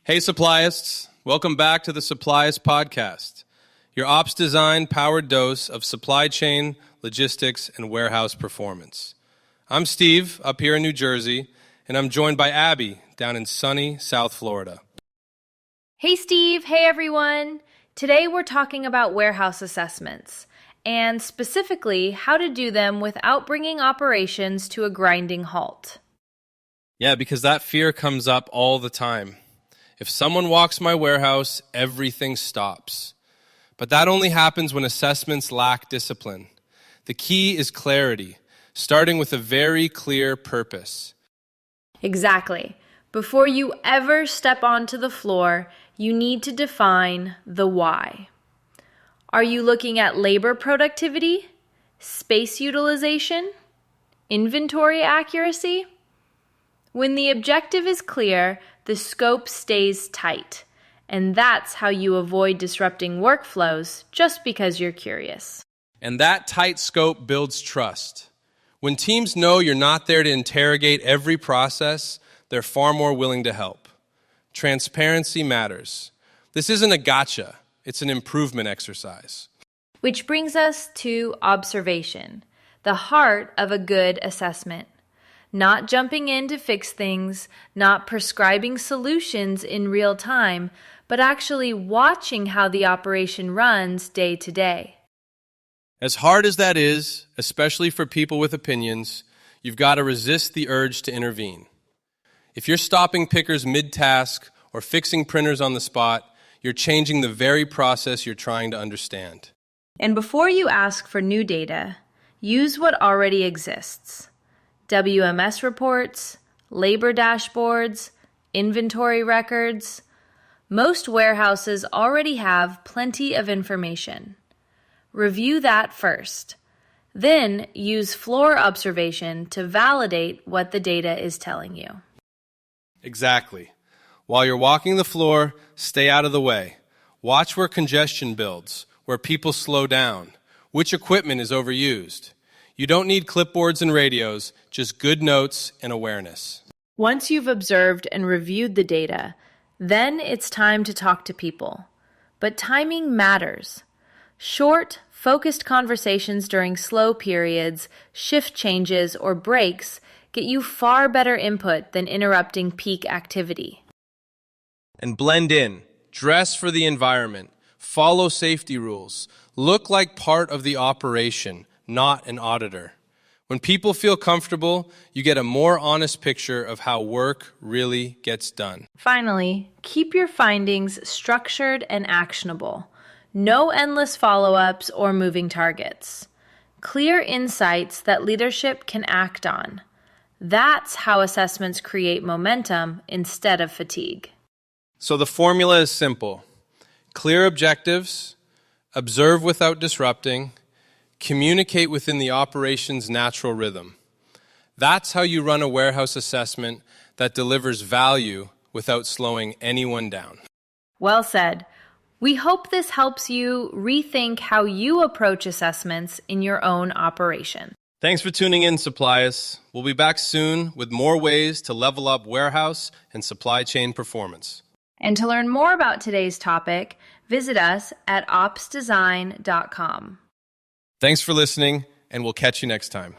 Hey, supplyists. Welcome back to the Supplyist Podcast, your ops design powered dose of supply chain, logistics, and warehouse performance. I'm Steve, up here in New Jersey, and I'm joined by Abby, down in sunny South Florida. Hey, Steve. Hey, everyone. Today we're talking about warehouse assessments, and specifically how to do them without bringing operations to a grinding halt. Yeah, because that fear comes up all the time. If someone walks my warehouse, everything stops. But that only happens when assessments lack discipline. The key is clarity, starting with a very clear purpose. Exactly. Before you ever step onto the floor, you need to define the why. Are you looking at labor productivity, space utilization, inventory accuracy? When the objective is clear, the scope stays tight, and that's how you avoid disrupting workflows just because you're curious. And that tight scope builds trust. When teams know you're not there to interrogate every process, they're far more willing to help. Transparency matters. This isn't a gotcha, it's an improvement exercise. Which brings us to observation, the heart of a good assessment. Not jumping in to fix things, not prescribing solutions in real time, but actually watching how the operation runs day to day. As hard as that is, especially for people with opinions, you've got to resist the urge to intervene. If you're stopping pickers mid-task or fixing printers on the spot, you're changing the very process you're trying to understand. And before you ask for new data, use what already exists. WMS reports, labor dashboards, inventory records. Most warehouses already have plenty of information. Review that first. Then use floor observation to validate what the data is telling you. Exactly. While you're walking the floor, stay out of the way. Watch where congestion builds, where people slow down, which equipment is overused. You don't need clipboards and radios, just good notes and awareness. Once you've observed and reviewed the data, then it's time to talk to people. But timing matters. Short, focused conversations during slow periods, shift changes, or breaks get you far better input than interrupting peak activity. And blend in. Dress for the environment. Follow safety rules. Look like part of the operation, not an auditor. When people feel comfortable, you get a more honest picture of how work really gets done. Finally, keep your findings structured and actionable. No endless follow-ups or moving targets. Clear insights that leadership can act on. That's how assessments create momentum instead of fatigue. So the formula is simple. Clear objectives, observe without disrupting, communicate within the operation's natural rhythm. That's how you run a warehouse assessment that delivers value without slowing anyone down. Well said. We hope this helps you rethink how you approach assessments in your own operation. Thanks for tuning in, suppliers. We'll be back soon with more ways to level up warehouse and supply chain performance. And to learn more about today's topic, visit us at opsdesign.com. Thanks for listening, and we'll catch you next time.